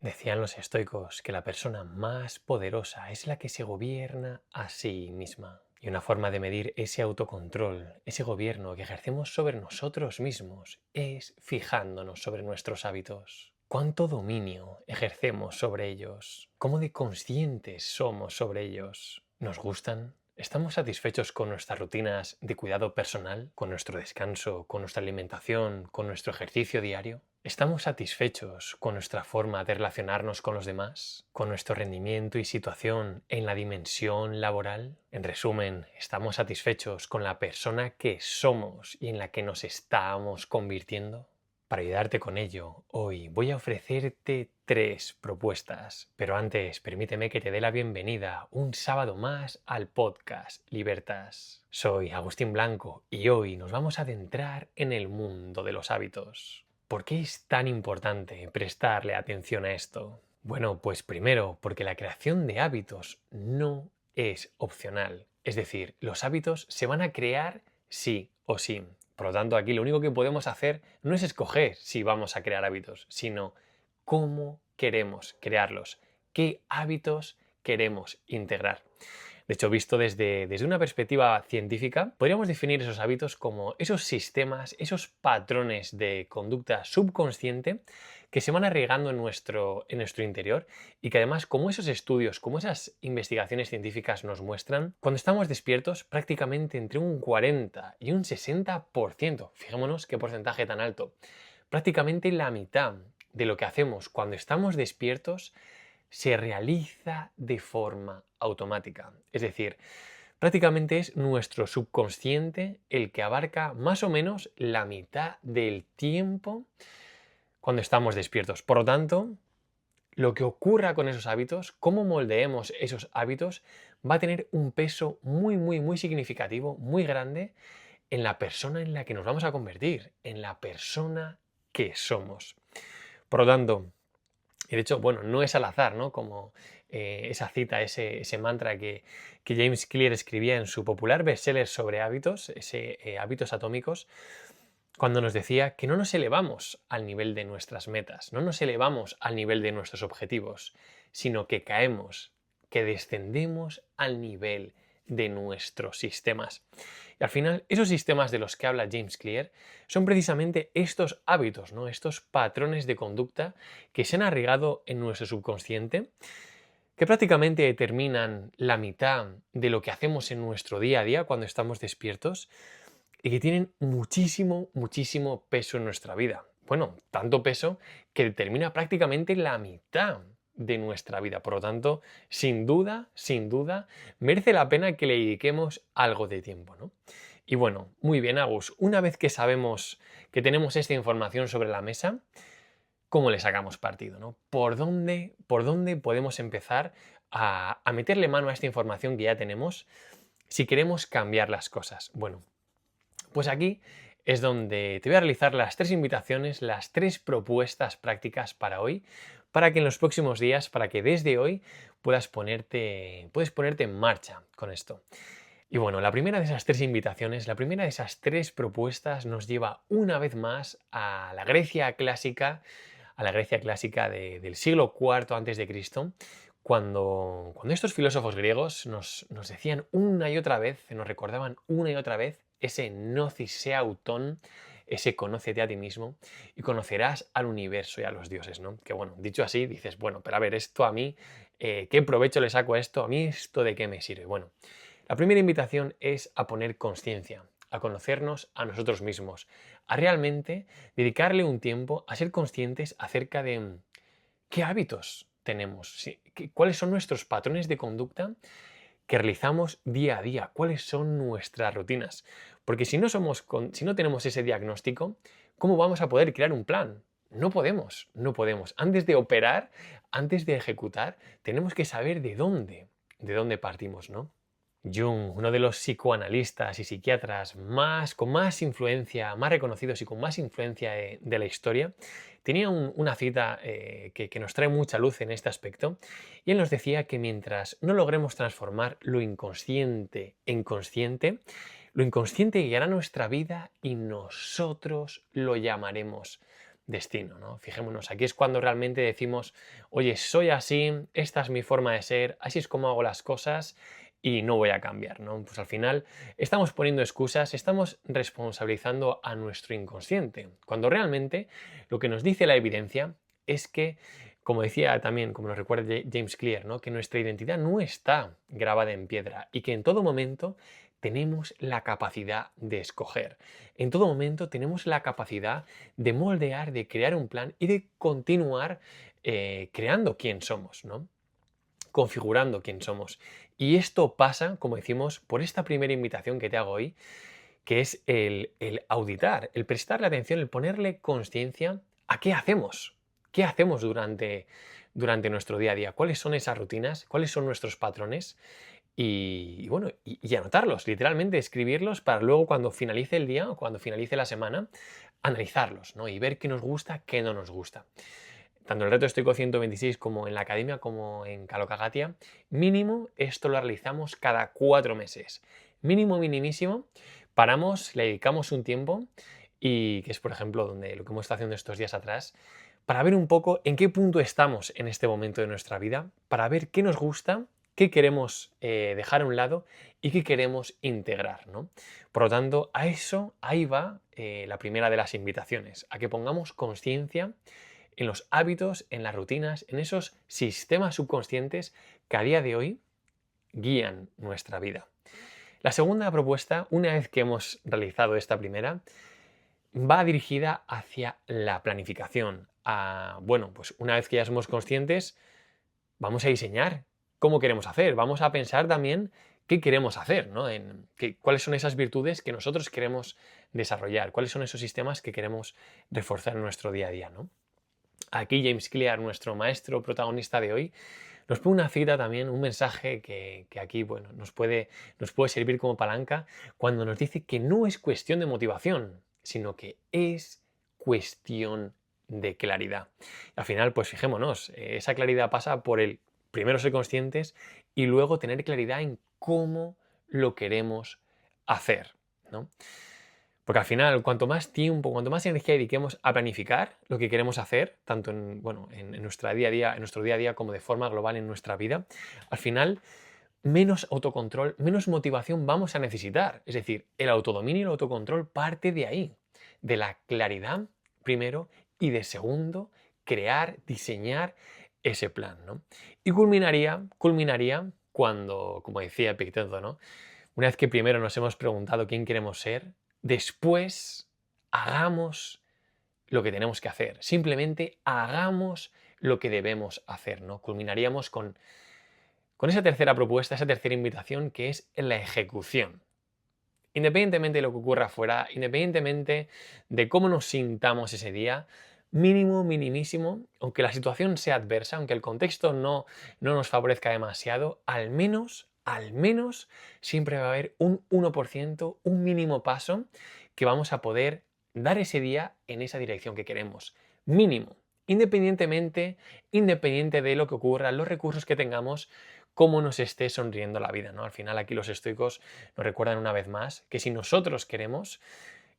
Decían los estoicos que la persona más poderosa es la que se gobierna a sí misma. Y una forma de medir ese autocontrol, ese gobierno que ejercemos sobre nosotros mismos, es fijándonos sobre nuestros hábitos. ¿Cuánto dominio ejercemos sobre ellos? ¿Cómo de conscientes somos sobre ellos? ¿Nos gustan? ¿Estamos satisfechos con nuestras rutinas de cuidado personal, con nuestro descanso, con nuestra alimentación, con nuestro ejercicio diario? ¿Estamos satisfechos con nuestra forma de relacionarnos con los demás? ¿Con nuestro rendimiento y situación en la dimensión laboral? En resumen, ¿estamos satisfechos con la persona que somos y en la que nos estamos convirtiendo? Para ayudarte con ello, hoy voy a ofrecerte 3 propuestas, pero antes permíteme que te dé la bienvenida un sábado más al podcast Libertas. Soy Agustín Blanco y hoy nos vamos a adentrar en el mundo de los hábitos. ¿Por qué es tan importante prestarle atención a esto? Bueno, pues primero, porque la creación de hábitos no es opcional. Es decir, los hábitos se van a crear sí o sí. Por lo tanto, aquí lo único que podemos hacer no es escoger si vamos a crear hábitos, sino cómo queremos crearlos, qué hábitos queremos integrar. De hecho, visto desde una perspectiva científica, podríamos definir esos hábitos como esos sistemas, esos patrones de conducta subconsciente que se van arraigando en nuestro interior y que además, como esos estudios, como esas investigaciones científicas nos muestran, cuando estamos despiertos, prácticamente entre un 40 y un 60%, fijémonos qué porcentaje tan alto, prácticamente la mitad de lo que hacemos cuando estamos despiertos se realiza de forma automática. Es decir, prácticamente es nuestro subconsciente el que abarca más o menos la mitad del tiempo cuando estamos despiertos. Por lo tanto, lo que ocurra con esos hábitos, cómo moldeemos esos hábitos, va a tener un peso muy, muy, muy significativo, muy grande en la persona en la que nos vamos a convertir, en la persona que somos. Por lo tanto, y de hecho, bueno, no es al azar, ¿no? Como esa cita, ese mantra que James Clear escribía en su popular bestseller sobre hábitos, ese Hábitos Atómicos, cuando nos decía que no nos elevamos al nivel de nuestras metas, no nos elevamos al nivel de nuestros objetivos, sino que caemos, que descendemos al nivel de nuestros sistemas. Y al final, esos sistemas de los que habla James Clear son precisamente estos hábitos, ¿no? Estos patrones de conducta que se han arraigado en nuestro subconsciente, que prácticamente determinan la mitad de lo que hacemos en nuestro día a día cuando estamos despiertos y que tienen muchísimo, muchísimo peso en nuestra vida. Bueno, tanto peso que determina prácticamente la mitad de nuestra vida. Por lo tanto, sin duda, merece la pena que le dediquemos algo de tiempo, ¿no? Y bueno, muy bien, Agus. Una vez que sabemos que tenemos esta información sobre la mesa, ¿cómo le sacamos partido, no? ¿Por dónde podemos empezar a meterle mano a esta información que ya tenemos si queremos cambiar las cosas? Bueno, pues aquí es donde te voy a realizar las 3 invitaciones, las 3 propuestas prácticas para hoy, para que en los próximos días, para que desde hoy puedes ponerte en marcha con esto. Y bueno, la primera de esas 3 invitaciones, la primera de esas 3 propuestas nos lleva una vez más a la Grecia clásica del siglo IV antes de Cristo, cuando estos filósofos griegos nos decían una y otra vez, nos recordaban una y otra vez ese gnosis autón, ese conócete a ti mismo y conocerás al universo y a los dioses, ¿no? Que bueno, dicho así, dices, bueno, pero a ver, esto a mí, ¿qué provecho le saco a esto? ¿A mí esto de qué me sirve? Bueno, la primera invitación es a poner conciencia, a conocernos a nosotros mismos, a realmente dedicarle un tiempo a ser conscientes acerca de qué hábitos tenemos, cuáles son nuestros patrones de conducta que realizamos día a día, cuáles son nuestras rutinas. Porque si no tenemos ese diagnóstico, ¿cómo vamos a poder crear un plan? No podemos, no podemos. Antes de operar, antes de ejecutar, tenemos que saber de dónde partimos, ¿no? Jung, uno de los psicoanalistas y psiquiatras con más influencia, más reconocidos y con más influencia de la historia, tenía una cita que nos trae mucha luz en este aspecto, y él nos decía que mientras no logremos transformar lo inconsciente en consciente, lo inconsciente guiará nuestra vida y nosotros lo llamaremos destino, ¿no? Fijémonos, aquí es cuando realmente decimos, oye, soy así, esta es mi forma de ser, así es como hago las cosas y no voy a cambiar, ¿no? Pues al final estamos poniendo excusas, estamos responsabilizando a nuestro inconsciente, cuando realmente lo que nos dice la evidencia es que, como decía también, como nos recuerda James Clear, ¿no? Que nuestra identidad no está grabada en piedra y que en todo momento tenemos la capacidad de escoger. En todo momento tenemos la capacidad de moldear, de crear un plan y de continuar creando quién somos, ¿no? Configurando quién somos. Y esto pasa, como decimos, por esta primera invitación que te hago hoy, que es el auditar, el prestarle atención, el ponerle conciencia a qué hacemos durante nuestro día a día, cuáles son esas rutinas, cuáles son nuestros patrones y bueno, y anotarlos, literalmente escribirlos para luego cuando finalice el día o cuando finalice la semana, analizarlos, ¿no? Y ver qué nos gusta, qué no nos gusta. Tanto en el reto Estoico 126 como en la academia, como en Kalokagatia, mínimo esto lo realizamos cada 4 meses. Mínimo, minimísimo, paramos, le dedicamos un tiempo y que es, por ejemplo, donde lo que hemos estado haciendo estos días atrás, para ver un poco en qué punto estamos en este momento de nuestra vida, para ver qué nos gusta, qué queremos dejar a un lado y qué queremos integrar, ¿no? Por lo tanto, a eso, ahí va la primera de las invitaciones, a que pongamos conciencia en los hábitos, en las rutinas, en esos sistemas subconscientes que a día de hoy guían nuestra vida. La segunda propuesta, una vez que hemos realizado esta primera, va dirigida hacia la planificación. Bueno, pues una vez que ya somos conscientes, vamos a diseñar cómo queremos hacer, vamos a pensar también qué queremos hacer, ¿no? Cuáles son esas virtudes que nosotros queremos desarrollar, cuáles son esos sistemas que queremos reforzar en nuestro día a día, ¿no? Aquí James Clear, nuestro maestro protagonista de hoy, nos pone una cita también, un mensaje que aquí bueno, nos puede servir como palanca cuando nos dice que no es cuestión de motivación, sino que es cuestión de claridad. Al final, pues fijémonos, esa claridad pasa por el primero ser conscientes y luego tener claridad en cómo lo queremos hacer, ¿no? Porque al final, cuanto más tiempo, cuanto más energía dediquemos a planificar lo que queremos hacer, tanto en nuestro día a día como de forma global en nuestra vida, al final menos autocontrol, menos motivación vamos a necesitar. Es decir, el autodominio y el autocontrol parte de ahí, de la claridad primero y de segundo, crear, diseñar ese plan, ¿no? Y culminaría cuando, como decía Epicteto, ¿no? Una vez que primero nos hemos preguntado quién queremos ser, después hagamos lo que tenemos que hacer. Simplemente hagamos lo que debemos hacer, ¿no? Culminaríamos con esa tercera propuesta, esa tercera invitación, que es la ejecución. Independientemente de lo que ocurra afuera, independientemente de cómo nos sintamos ese día, mínimo, minimísimo, aunque la situación sea adversa, aunque el contexto no nos favorezca demasiado, al menos, siempre va a haber un 1%, un mínimo paso que vamos a poder dar ese día en esa dirección que queremos. Mínimo. Independiente de lo que ocurra, los recursos que tengamos, cómo nos esté sonriendo la vida, ¿no? Al final aquí los estoicos nos recuerdan una vez más que si nosotros queremos,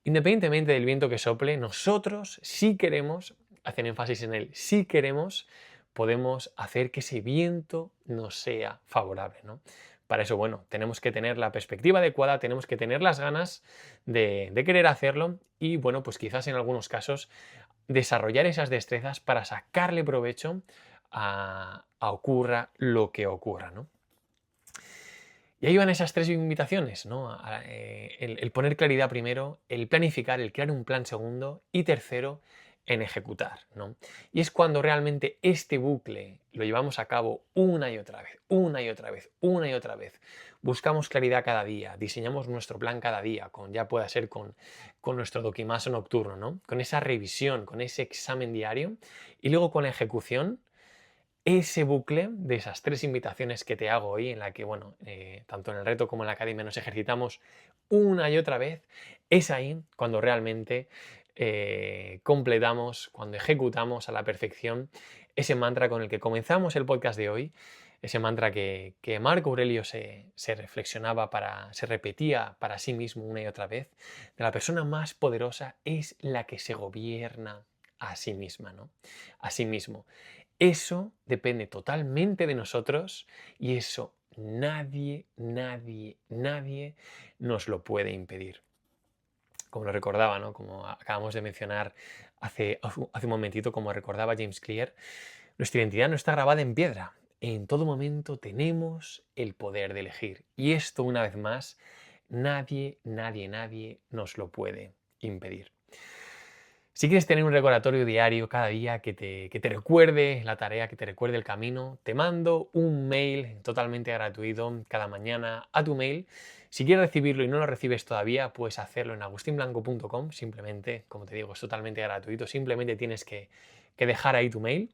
independientemente del viento que sople, nosotros sí queremos, hacen énfasis en él, sí queremos, podemos hacer que ese viento nos sea favorable, ¿no? Para eso, bueno, tenemos que tener la perspectiva adecuada, tenemos que tener las ganas de querer hacerlo y, bueno, pues quizás en algunos casos desarrollar esas destrezas para sacarle provecho a ocurra lo que ocurra, ¿no? Y ahí van esas tres invitaciones, ¿no? El poner claridad primero, el planificar, el crear un plan segundo y tercero, en ejecutar, ¿no? Y es cuando realmente este bucle lo llevamos a cabo una y otra vez, una y otra vez, una y otra vez. Buscamos claridad cada día, diseñamos nuestro plan cada día, ya pueda ser con nuestro dokimaso nocturno, ¿no? Con esa revisión, con ese examen diario y luego con la ejecución, ese bucle de esas tres invitaciones que te hago hoy, en la que, bueno, tanto en el reto como en la academia nos ejercitamos una y otra vez, es ahí cuando realmente completamos, cuando ejecutamos a la perfección ese mantra con el que comenzamos el podcast de hoy, ese mantra que Marco Aurelio se reflexionaba, se repetía para sí mismo una y otra vez, de la persona más poderosa es la que se gobierna a sí misma, ¿no? A sí mismo. Eso depende totalmente de nosotros y eso nadie, nadie, nadie nos lo puede impedir. Como lo recordaba, ¿no? Como acabamos de mencionar hace un momentito, como recordaba James Clear, nuestra identidad no está grabada en piedra. En todo momento tenemos el poder de elegir. Y esto, una vez más, nadie, nadie, nadie nos lo puede impedir. Si quieres tener un recordatorio diario cada día que te recuerde la tarea, que te recuerde el camino, te mando un mail totalmente gratuito cada mañana a tu mail. Si quieres recibirlo y no lo recibes todavía, puedes hacerlo en agustinblanco.com. Simplemente, como te digo, es totalmente gratuito. Simplemente tienes que dejar ahí tu mail.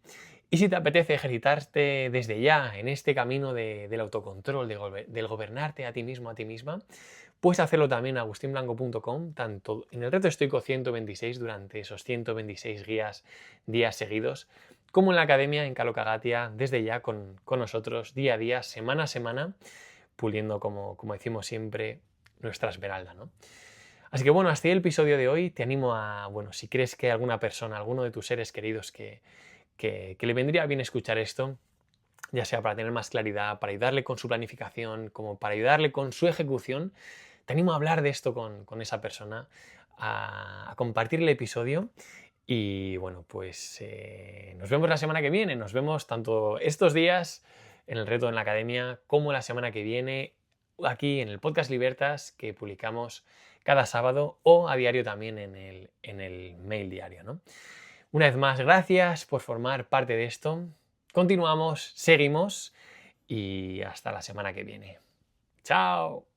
Y si te apetece ejercitarte desde ya en este camino del autocontrol, del gobernarte a ti mismo, a ti misma, puedes hacerlo también en agustinblanco.com, tanto en el reto estoico 126 durante esos 126 días seguidos, como en la academia en Kalo Kagatia, desde ya con nosotros, día a día, semana a semana, puliendo, como decimos siempre, nuestra esmeralda, ¿no? Así que bueno, hasta ahí el episodio de hoy. Te animo a, bueno, si crees que alguna persona, alguno de tus seres queridos que le vendría bien escuchar esto, ya sea para tener más claridad, para ayudarle con su planificación, como para ayudarle con su ejecución, te animo a hablar de esto con esa persona, a compartir el episodio y bueno, pues nos vemos la semana que viene, nos vemos tanto estos días en el reto en la academia como la semana que viene aquí en el podcast Libertas que publicamos cada sábado o a diario también en el mail diario, ¿no? Una vez más, gracias por formar parte de esto. Continuamos, seguimos y hasta la semana que viene. ¡Chao!